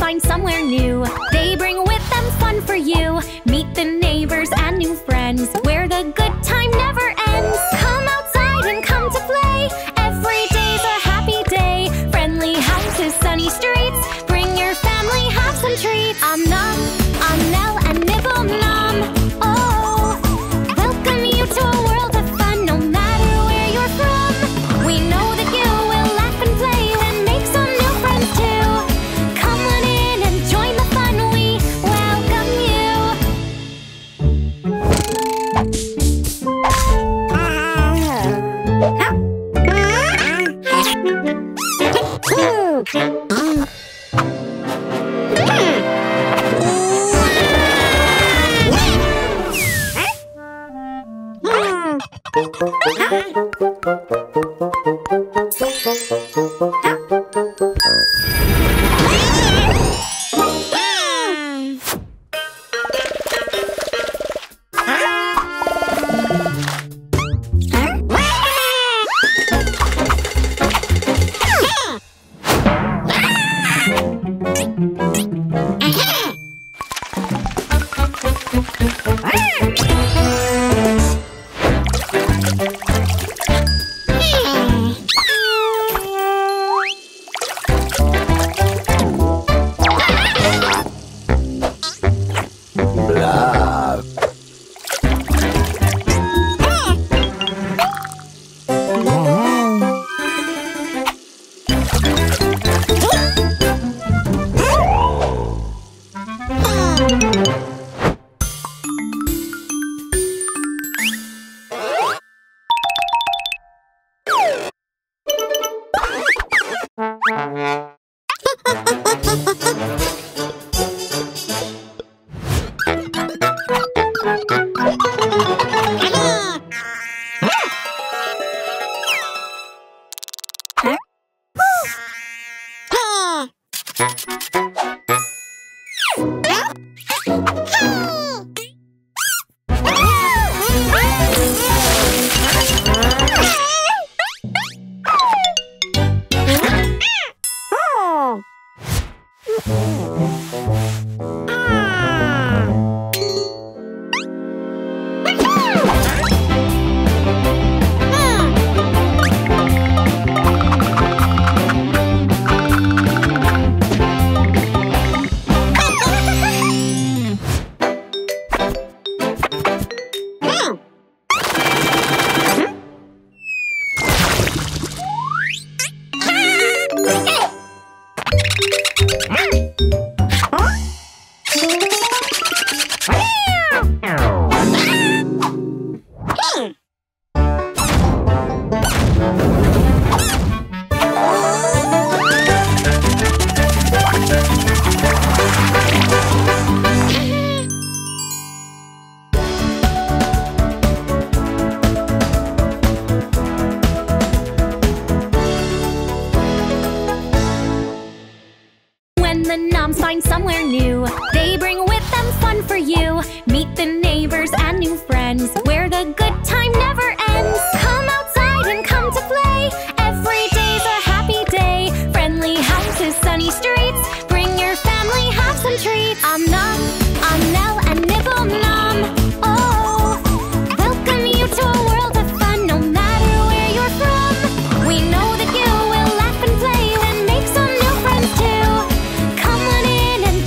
find somewhere new. They bring with them fun for you. Meet the neighbors and new friends, where the good time never ends. Come outside and come to play. Every day's a happy day. Friendly houses, sunny streets. Bring your family, have some treats. Om Nom, Om Nelle, and Nibble Nom. Oh, welcome you to a world of fun, no matter where you're from. We know that you will laugh and play and make some new friends too. Come on in and join the fun, we welcome you. The Noms find somewhere new. They bring with them fun for you. Meet the neighbors and new friends, where the good time never ends. Come outside and come to play. Every day's a happy day. Friendly houses, sunny streets. Bring your family, have some treats. Om Nom, Om Nelle, and Nibble Nom. Oh, welcome you to a world of fun, no matter where you're from. We know that you will laugh and play and make some new friends too. Come on in and